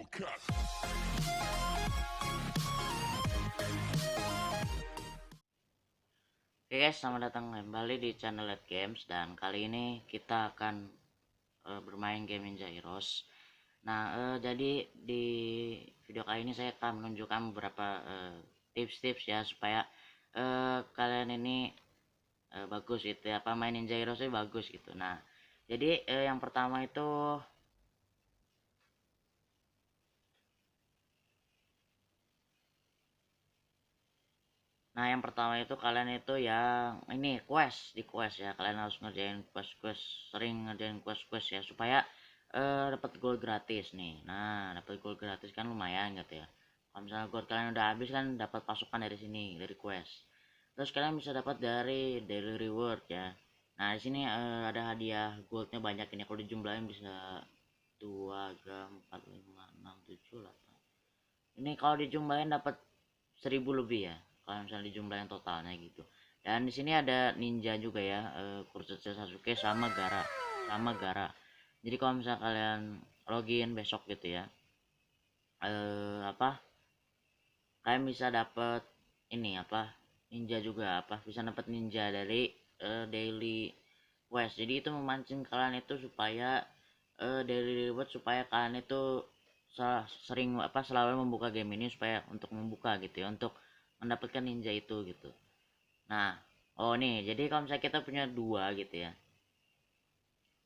Oke guys, selamat datang kembali di channel Let Games, dan kali ini kita akan bermain game Ninja Heroes. Nah, jadi di video kali ini saya akan menunjukkan beberapa tips-tips ya supaya kalian ini bagus gitu ya, apa main Ninja Heroes itu bagus gitu. Nah, jadi yang pertama itu yang pertama itu kalian itu yang ini quest, di quest ya, kalian harus ngerjain quest-quest, sering ngerjain quest-quest ya supaya dapat gold gratis nih. Nah, dapat gold gratis kan lumayan gitu ya. Kalau misalnya gold kalian udah habis kan dapat pasukan dari sini, dari quest. Terus kalian bisa dapat dari daily reward ya. Nah, di sini ada hadiah goldnya banyak ini, kalau dijumlahin bisa 2 3 4 5 6 7 8. Ini kalau dijumlahin dapat 1000 lebih ya, kalau misalnya dijumlahin totalnya gitu. Dan di sini ada ninja juga ya, kursus Sasuke sama Gara. Jadi kalau misalnya kalian login besok gitu ya, apa, kalian bisa dapat ini apa, ninja juga, apa, bisa dapat ninja dari daily quest. Jadi itu memancing kalian itu supaya daily reward, supaya kalian itu sering apa, selalu membuka game ini supaya untuk membuka gitu ya, untuk mendapatkan ninja itu gitu. Nah, oh nih, jadi kalau misalnya kita punya dua gitu ya,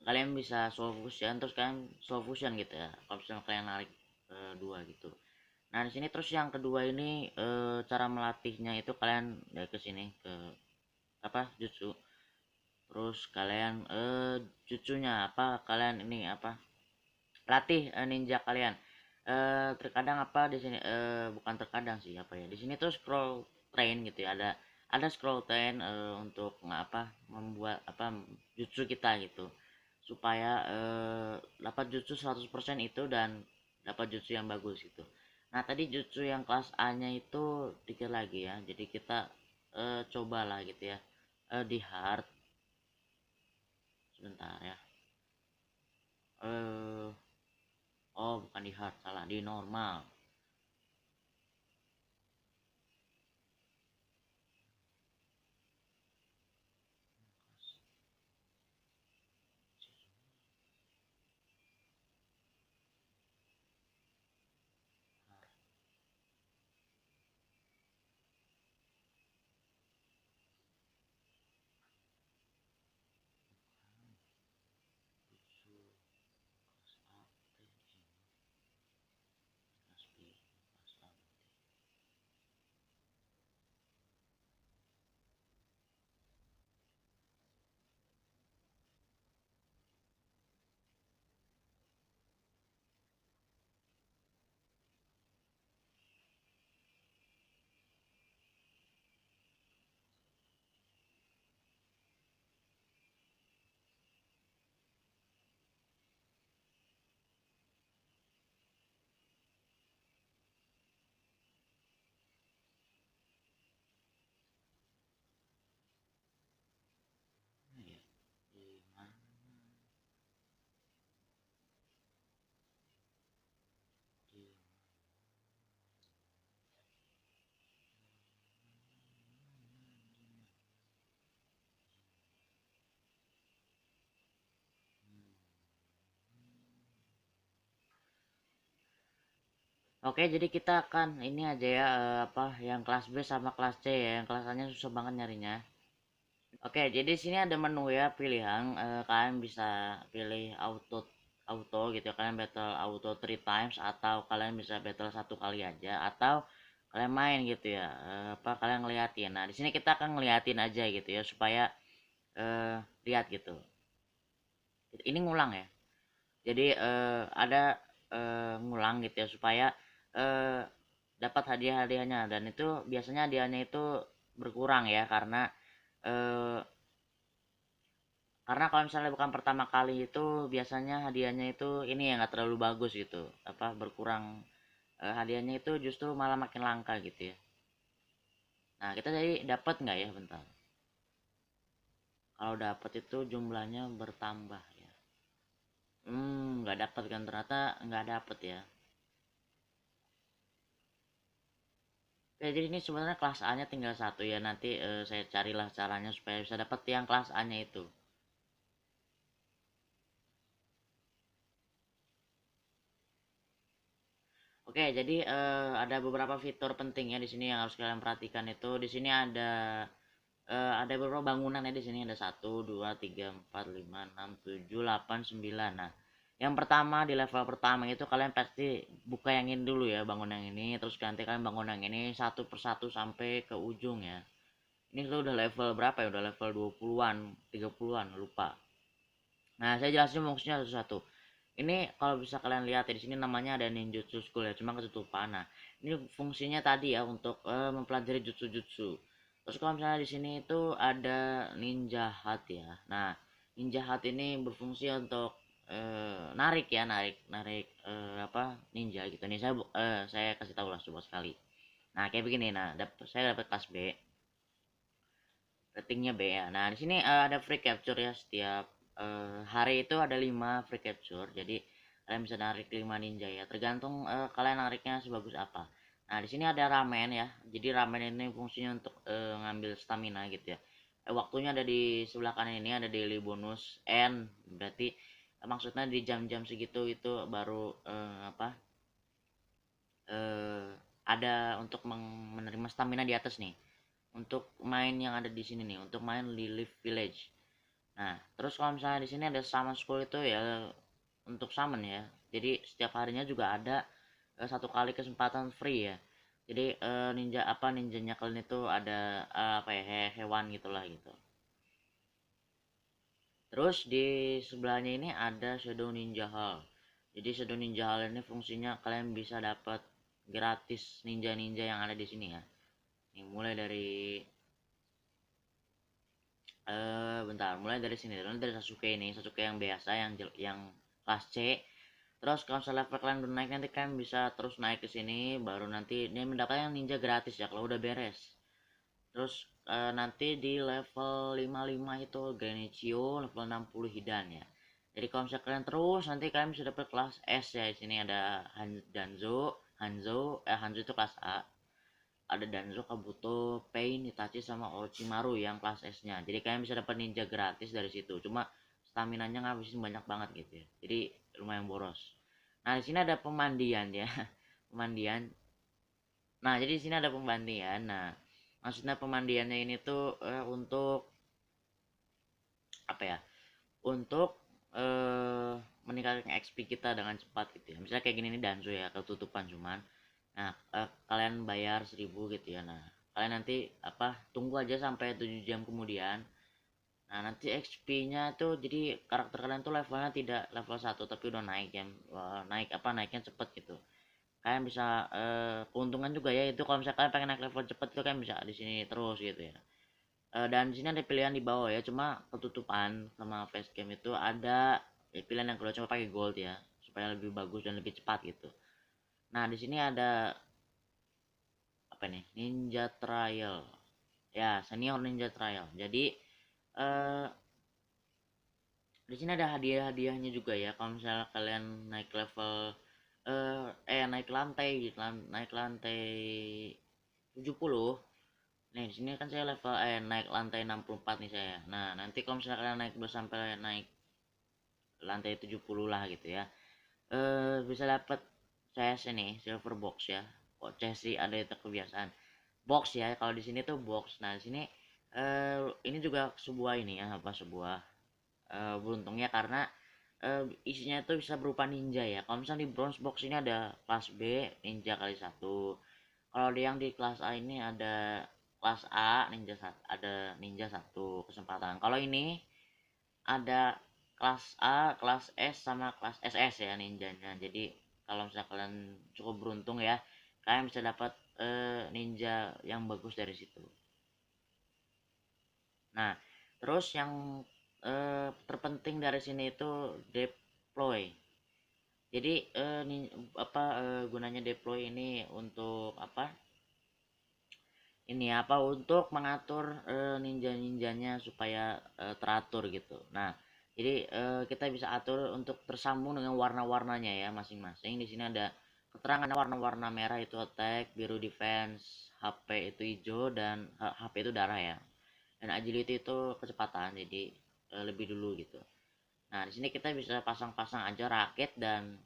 kalian bisa slow fusion, terus kalian slow fusion gitu ya, kalau misalnya kalian narik dua gitu. Nah, di sini terus yang kedua ini cara melatihnya itu kalian ya ke sini, ke apa, jutsu. Terus kalian jutsunya apa, kalian ini apa, latih ninja kalian. Terkadang apa di sini, bukan terkadang sih, apa ya, di sini tuh scroll train gitu ya, ada scroll train untuk nggak apa, membuat apa, jutsu kita gitu, supaya dapat jutsu 100% itu, dan dapat jutsu yang bagus gitu. Nah, tadi jutsu yang kelas A nya itu dikit lagi ya, jadi kita cobalah gitu ya, di hard, sebentar ya, oh bukan di hard, salah, di normal. Oke, jadi kita akan ini aja ya, apa, yang kelas B sama kelas C ya, yang kelas A-nya susah banget nyarinya. Oke, jadi sini ada menu ya, pilihan, kalian bisa pilih auto auto gitu ya, kalian battle auto 3 times, atau kalian bisa battle satu kali aja, atau kalian main gitu ya, apa, kalian ngeliatin. Nah, di sini kita akan ngeliatin aja gitu ya, supaya lihat gitu. Ini ngulang ya. Jadi ada ngulang gitu ya, supaya eh, dapat hadiah-hadiahnya, dan itu biasanya hadiahnya itu berkurang ya, eh, karena kalau misalnya bukan pertama kali itu biasanya hadiahnya itu ini ya, nggak terlalu bagus gitu, apa, berkurang, hadiahnya itu justru malah makin langka gitu ya. Nah, kita jadi dapat nggak ya, bentar, kalau dapat itu jumlahnya bertambah ya. Nggak dapat kan, ternyata nggak dapat ya. Oke, jadi ini sebenarnya kelas A nya tinggal satu ya, nanti saya carilah caranya supaya bisa dapat yang kelas A nya itu. Oke, jadi ada beberapa fitur penting ya di sini yang harus kalian perhatikan. Itu di sini ada beberapa bangunan ya. Di sini ada 1 2 3 4 5 6 7 8 9. Nah, yang pertama di level pertama itu kalian pasti buka yang ini dulu ya, bangun yang ini, terus nanti kalian bangun yang ini satu persatu sampai ke ujung ya. Ini udah level berapa ya? Udah level 20-an, 30-an, lupa. Nah, saya jelasin fungsinya satu-satu. Ini kalau bisa kalian lihat ya, di sini namanya ada ninjutsu school ya, cuma ketutupan. Nah, ini fungsinya tadi ya untuk mempelajari jutsu-jutsu. Terus kalau misalnya di sini itu ada ninja hat ya. Nah, ninja hat ini berfungsi untuk narik ya, narik apa, ninja gitu. Nih saya kasih tahu lah coba sekali. Nah, kayak begini. Nah, saya dapat kelas B, ratingnya B ya. Nah, di sini ada free capture ya, setiap hari itu ada 5 free capture. Jadi kalian bisa narik 5 ninja ya. Tergantung kalian nariknya sebagus apa. Nah, di sini ada ramen ya. Jadi ramen ini fungsinya untuk ngambil stamina gitu ya. Waktunya ada di sebelah kanan, ini ada daily bonus N. Berarti maksudnya di jam-jam segitu itu baru apa? eh, ada untuk menerima stamina di atas nih, untuk main yang ada di sini nih, untuk main di Live Village. Nah, terus kalau misalnya di sini ada summon school itu ya untuk summon ya. Jadi setiap harinya juga ada satu kali kesempatan free ya. Jadi ninjanya kalian itu ada apa ya, hewan gitulah gitu. Terus di sebelahnya ini ada Shadow Ninja Hall. Jadi Shadow Ninja Hall ini fungsinya kalian bisa dapat gratis ninja-ninja yang ada di sini ya. Ini mulai dari bentar, mulai dari sini dulu, dari Sasuke ini, Sasuke yang biasa, yang kelas C. Terus kalau misalnya level kalian udah naik, nanti kalian bisa terus naik ke sini, baru nanti ini mendapatkan ninja gratis ya kalau udah beres. Terus nanti di level 55 itu Genichio, level 60 Hidan ya. Jadi kalau misalnya kalian terus, nanti kalian bisa dapat kelas S ya. Di sini ada Hanzo itu kelas A. Ada Danzo, Kabuto, Pain, Itachi sama Orochimaru yang kelas S-nya. Jadi kalian bisa dapat ninja gratis dari situ. Cuma stamina-nya ngabisin banyak banget gitu ya. Jadi lumayan boros. Nah, di sini ada pemandian ya. Pemandian. Nah, jadi di sini ada pemandian. Nah, maksudnya pemandiannya ini tuh untuk apa ya? Untuk meningkatkan XP kita dengan cepat gitu ya. Misalnya kayak gini nih, Danzo ya, ketutupan cuman. Nah, kalian bayar 1000 gitu ya. Nah, kalian nanti apa, tunggu aja sampai 7 jam kemudian. Nah, nanti XP-nya tuh, jadi karakter kalian tuh levelnya tidak level 1 tapi udah naik ya. Naik apa, naiknya cepet gitu. Kalian bisa keuntungan juga ya itu, kalau misalnya kalian pengen naik level cepet tuh kalian bisa di sini terus gitu ya. Dan di sini ada pilihan di bawah ya, cuma ketutupan sama facecam itu ada pilihan yang kedua, coba pakai gold ya supaya lebih bagus dan lebih cepat gitu. Nah, di sini ada apa nih, Ninja Trial ya, Senior Ninja Trial. Jadi eh di sini ada hadiah-hadiahnya juga ya kalau misalnya kalian naik level naik lantai gitu, naik lantai 70. Nih di sini kan saya level naik lantai 64 nih saya. Nah, nanti kalau misalnya kalian naik terus sampai naik lantai 70 lah gitu ya, bisa dapat CS ini silver box ya. Kok CS sih, ada itu kebiasaan box ya, kalau di sini tuh box. Nah, di sini ini juga sebuah ini ya, apa, sebuah beruntungnya karena isinya itu bisa berupa ninja ya. Kalau misalnya di bronze box ini ada kelas B ninja kali satu. Kalau yang di kelas A ini ada kelas A ninja satu, ada ninja satu kesempatan. Kalau ini ada kelas A, kelas S sama kelas SS ya ninjanya. Jadi kalau misalnya kalian cukup beruntung ya, kalian bisa dapat ninja yang bagus dari situ. Nah, terus yang terpenting dari sini itu deploy. Jadi apa gunanya deploy ini untuk apa? Ini apa, untuk mengatur ninja-ninjanya supaya teratur gitu. Nah, jadi kita bisa atur untuk tersambung dengan warna-warnanya ya masing-masing. Di sini ada keterangan warna-warna merah itu attack, biru defense, HP itu hijau, dan HP itu darah ya, dan agility itu kecepatan, jadi lebih dulu gitu. Nah di sini kita bisa pasang-pasang aja rakit, dan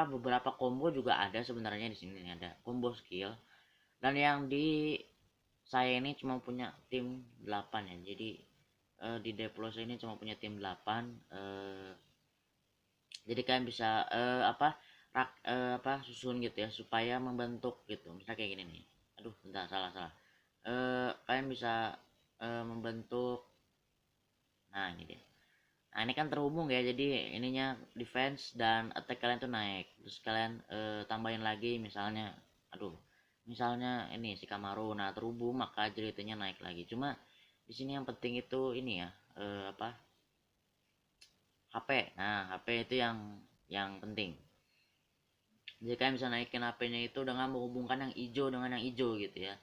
beberapa combo juga ada sebenarnya. Di sini ada combo skill, dan yang di saya ini cuma punya tim 8 ya, jadi di deploy ini cuma punya tim 8. Jadi kalian bisa susun gitu ya, supaya membentuk gitu. Misalnya kayak gini nih, aduh bentar, salah salah. Kalian bisa membentuk, nah ini dia. Nah ini kan terhubung ya, jadi ininya defense dan attack kalian tuh naik. Terus kalian tambahin lagi misalnya, aduh, misalnya ini si Kamaru, nah terhubung maka agility-nya naik lagi. Cuma di sini yang penting itu ini ya, HP. Nah HP itu yang penting. Jadi kalian bisa naikin HP-nya itu dengan menghubungkan yang hijau dengan yang hijau gitu ya.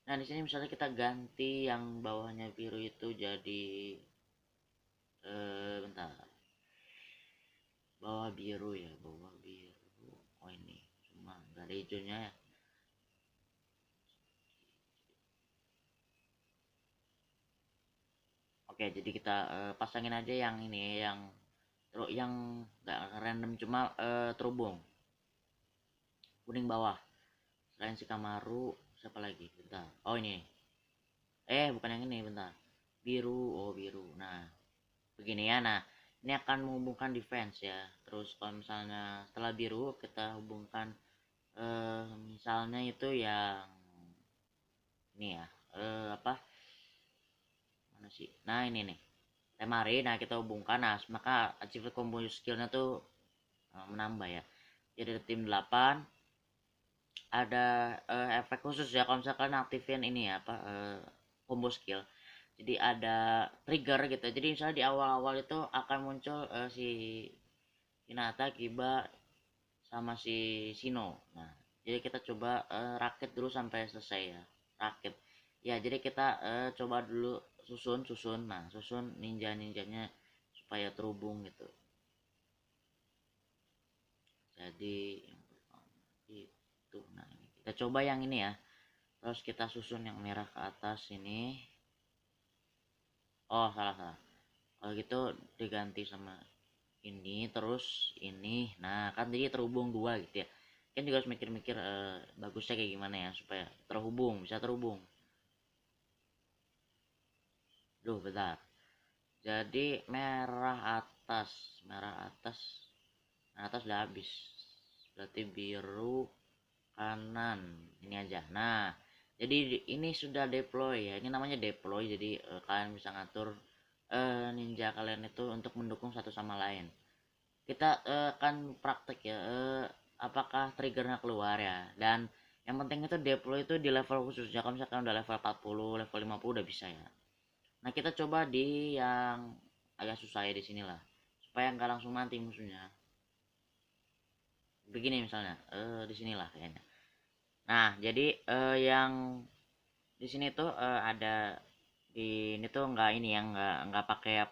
Nah di sini misalnya kita ganti yang bawahnya biru itu jadi bentar, bawah biru ya, bawah biru. Oh ini cuma nggak ada hijaunya ya. Oke, jadi kita pasangin aja yang ini, yang nggak random, cuma terhubung kuning bawah. Selain si Kamaru, siapa lagi? Bentar. Oh ini. Bukan yang ini, bentar. Biru, oh biru. Nah, begini ya. Nah, ini akan menghubungkan defense ya. Terus kalau misalnya setelah biru kita hubungkan misalnya itu yang ini ya. Mana sih? Nah, ini nih. Temari. Nah, kita hubungkan. Nah, maka achieve combo skillnya tuh menambah ya. Jadi ada tim 8, ada efek khusus ya kalau misalkan aktifin ini ya, combo skill. Jadi ada trigger gitu. Jadi misalnya di awal-awal itu akan muncul si Hinata, Kiba, sama si Sino. Nah, jadi kita coba rakit dulu sampai selesai ya. Rakit. Ya, jadi kita coba dulu susun. Nah, susun ninjanya supaya terhubung gitu. Jadi yang pertama itu. Nah, ini kita coba yang ini ya. Terus kita susun yang merah ke atas ini. Oh, salah salah. Kalau gitu diganti sama ini, terus ini. Nah kan jadi terhubung dua gitu ya. Kan juga harus mikir-mikir bagusnya kayak gimana ya supaya terhubung, bisa terhubung. Duh bentar, jadi merah atas udah habis, berarti biru kanan ini aja. Nah jadi ini sudah deploy ya, ini namanya deploy. Jadi kalian bisa ngatur ninja kalian itu untuk mendukung satu sama lain. Kita kan praktek ya, apakah triggernya keluar ya, dan yang penting itu deploy itu di level khusus ya. Kalau misalkan udah level 40, level 50 udah bisa ya. Nah kita coba di yang agak susah ya, di sinilah, supaya nggak langsung mati musuhnya. Begini misalnya, di sinilah kayaknya. Nah jadi yang di sini tuh ada di ini tuh nggak ini ya, nggak pakai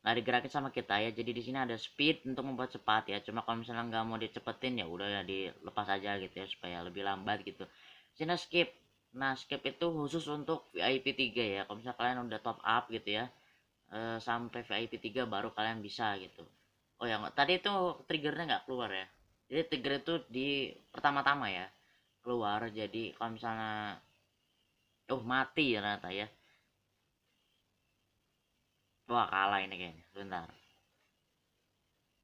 nggak digerakin sama kita ya. Jadi di sini ada speed untuk membuat cepat ya. Cuma kalau misalnya nggak mau dicepetin ya udah ya dilepas aja gitu ya, supaya lebih lambat gitu. Sini skip. Nah skip itu khusus untuk VIP 3 ya. Kalau misalnya kalian udah top up gitu ya, sampai VIP 3 baru kalian bisa gitu. Oh ya, tadi itu triggernya nggak keluar ya. Jadi trigger itu di pertama-tama ya keluar. Jadi kalau misalnya mati ya ternyata ya. Wah kalah ini kayaknya. Bentar.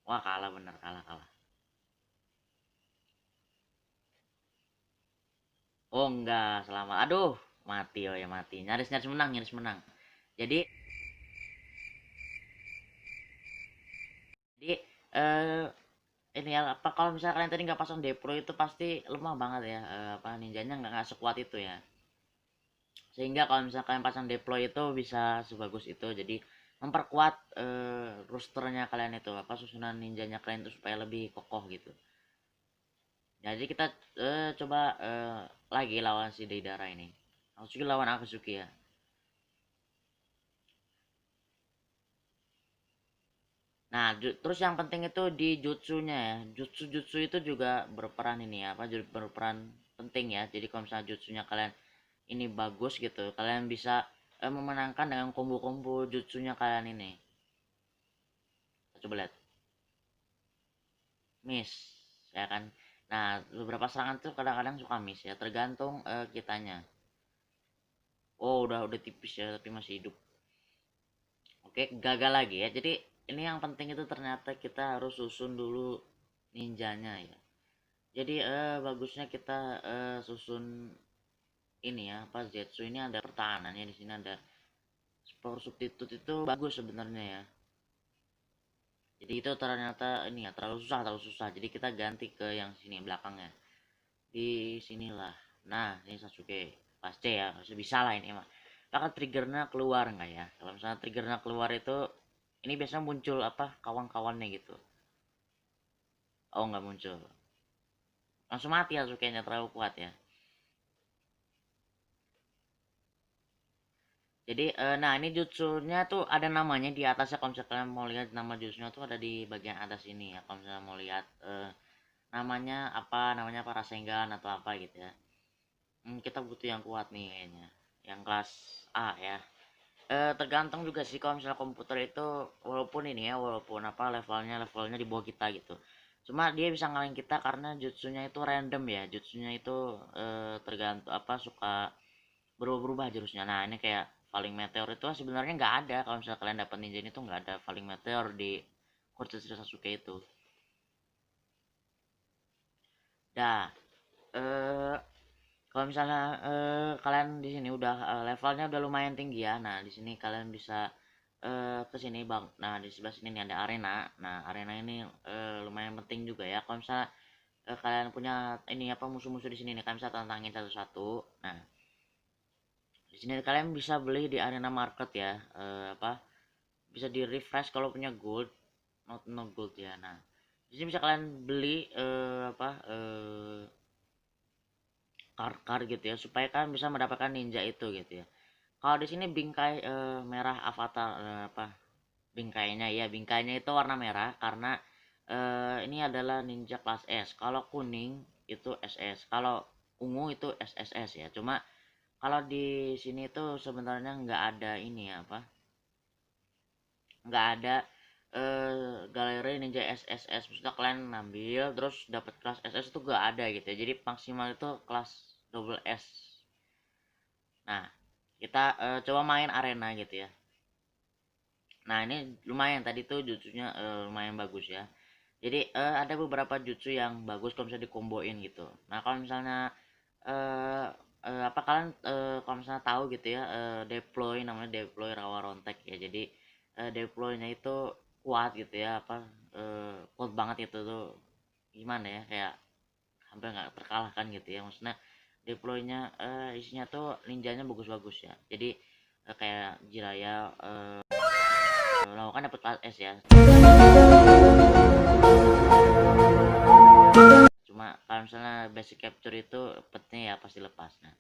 Wah kalah, bener, kalah kalah. Oh enggak, selamat. Aduh, mati, oh ya mati. Nyaris nyaris menang, nyaris menang. Jadi jadi eh ini ya, apa kalau misalnya kalian tadi nggak pasang deploy itu pasti lemah banget ya, ninjanya nggak sekuat itu ya. Sehingga kalau misalnya kalian pasang deploy itu bisa sebagus itu. Jadi memperkuat rosternya kalian itu, susunan ninjanya kalian itu supaya lebih kokoh gitu. Jadi kita coba lagi lawan si Deidara ini. Akatsuki lawan Akatsuki ya. Nah, terus yang penting itu di jutsunya ya. Jutsu itu juga berperan ini ya, apa berperan penting ya. Jadi kalau misalnya jutsunya kalian ini bagus gitu, kalian bisa memenangkan dengan combo-combo jutsunya kalian ini. Coba lihat, miss ya kan. Nah, beberapa serangan tuh kadang-kadang suka miss ya, tergantung kitanya. Oh, udah tipis ya, tapi masih hidup. Oke, gagal lagi ya. Jadi ini yang penting itu ternyata kita harus susun dulu ninjanya ya. Jadi bagusnya kita susun ini ya, apa Zetsu ini ada pertahanannya, di sini ada power substitute itu bagus sebenarnya ya. Jadi itu ternyata ini ya terlalu susah. Jadi kita ganti ke yang sini belakangnya. Di sinilah. Nah, ini Sasuke pasti ya, harus bisa lah ini mah. Apakah triggernya keluar nggak ya? Kalau misalnya triggernya keluar itu ini biasanya muncul apa kawan-kawannya gitu. Oh, nggak muncul. Langsung mati ya Sasuke-nya, terlalu kuat ya. Jadi nah ini jutsunya tuh ada namanya di atasnya, kalau misalnya kalian mau lihat nama jutsunya tuh ada di bagian atas ini ya. Kalau misalnya mau lihat namanya apa Rasengan atau apa gitu ya. Kita butuh yang kuat nih kayaknya, yang kelas A ya. Tergantung juga sih kalau misalnya komputer itu, walaupun ini ya, walaupun apa levelnya di bawah kita gitu, cuma dia bisa ngalahin kita karena jutsunya itu random ya. Jutsunya itu tergantung apa suka berubah-ubah jurusnya. Nah ini kayak Falling Meteor itu sebenarnya nggak ada, kalau misalnya kalian dapat ninja ini tuh nggak ada Falling Meteor di Kurtsushi Sasuke itu. Dah eh kalau misalnya kalian di sini udah levelnya udah lumayan tinggi ya. Nah di sini kalian bisa ke sini bang. Nah di sebelah sini nih ada arena. Nah arena ini lumayan penting juga ya. Kalau misalnya kalian punya ini apa musuh-musuh di sini nih, kalian bisa tantangin satu-satu. Nah di sini kalian bisa beli di arena market ya. Apa bisa di refresh kalau punya gold, not no gold ya. Nah di sini bisa kalian beli apa kar gitu ya, supaya kalian bisa mendapatkan ninja itu gitu ya. Kalau di sini bingkai merah avatar apa bingkainya ya, bingkainya itu warna merah karena ini adalah ninja kelas S. Kalau kuning itu SS, kalau ungu itu SSS ya. Cuma kalau di sini tuh sebenarnya nggak ada ini ya, apa nggak ada galeri ninja SSS. Maksudnya kalian ngambil terus dapat kelas SS itu nggak ada gitu ya. Jadi maksimal itu kelas double S. Nah kita coba main arena gitu ya. Nah ini lumayan tadi tuh jutsunya lumayan bagus ya. Jadi ada beberapa jutsu yang bagus kalau misalnya dikomboin gitu. Nah kalau misalnya eh apa kalian kalau misalnya tahu gitu ya, deploy namanya deploy rawa rontek ya. Jadi deploynya itu kuat gitu ya, apa kuat banget itu tuh, gimana ya, kayak hampir nggak terkalahkan gitu ya. Maksudnya deploynya isinya tuh ninjanya bagus-bagus ya. Jadi kayak Jiraya lawan dapat kelas S ya. Cuma kalau misalnya basic capture itu petnya ya pasti lepas. Nah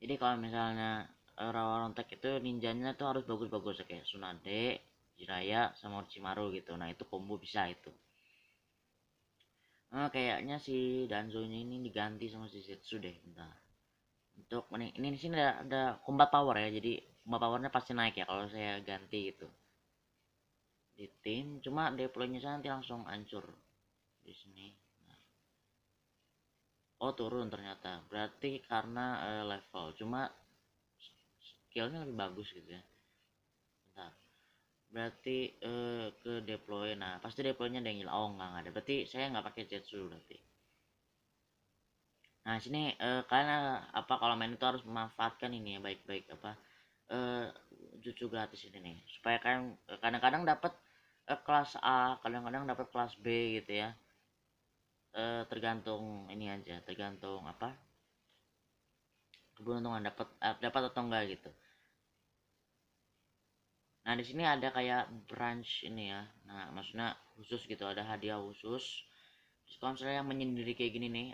jadi kalau misalnya rawa rontek itu ninjanya tuh harus bagus-bagus ya, kayak Tsunade, Jiraya sama Orochimaru gitu. Nah itu combo bisa itu. Kayaknya si Danzo ini diganti sama si Zetsu deh, bentar. Untuk ini di sini ada combat power ya, jadi combat powernya pasti naik ya kalau saya ganti gitu di tim. Cuma deploynya saya nanti langsung hancur di sini. Oh turun ternyata, berarti karena level. Cuma skillnya lebih bagus gitu ya. Bentar. Berarti ke deploy. Nah pasti deploynya ada yang hilang. Oh nggak ada, berarti saya nggak pakai Jetsu berarti. Nah sini kalian apa kalau main itu harus memanfaatkan ini ya baik-baik, apa eh jutsu gratis ini nih, supaya kalian kadang-kadang dapat kelas A, kadang-kadang dapat kelas B gitu ya. Tergantung ini aja, tergantung apa keberuntungan dapat atau enggak gitu. Nah di sini ada kayak branch ini ya, nah maksudnya khusus gitu, ada hadiah khusus. Terus kalau misalnya yang menyendiri kayak gini nih,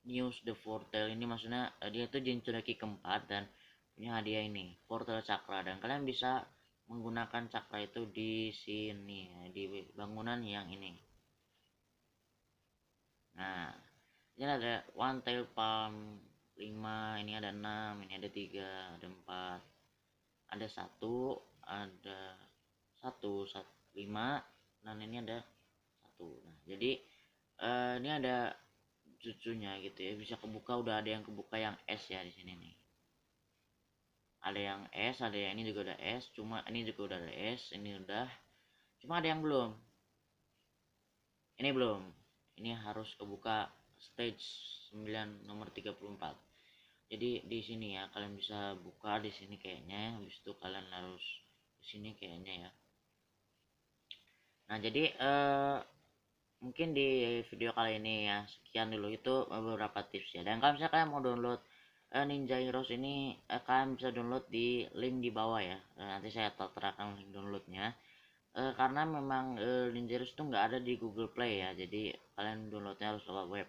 news the portal ini maksudnya dia tuh Jinchuriki keempat dan punya hadiah ini portal cakra, dan kalian bisa menggunakan cakra itu di sini ya, di bangunan yang ini. Nah, ini ada one tail palm 5, ini ada 6, ini ada 3, ada 4, ada 1, ada 5, dan ini ada 1. Nah, jadi ini ada cucunya gitu ya, bisa kebuka, udah ada yang kebuka yang S ya di sini nih. Ada yang S, ada yang ini juga udah S, cuma ini juga udah ada S, ini udah, cuma ada yang belum. Ini belum. Ini harus kebuka stage 9 nomor 34. Jadi di sini ya kalian bisa buka di sini kayaknya, habis itu kalian harus di sini kayaknya ya. Nah, jadi mungkin di video kali ini ya sekian dulu, itu beberapa tips ya. Dan kalau misalnya kalian mau download Ninja Heroes ini, kalian bisa download di link di bawah ya. Nanti saya terterakan link downloadnya. Karena memang Ninja Heroes itu nggak ada di Google Play ya, jadi kalian downloadnya harus lewat web.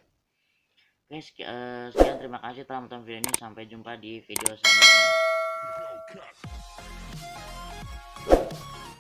Oke, sekian, terima kasih telah menonton video ini, sampai jumpa di video selanjutnya.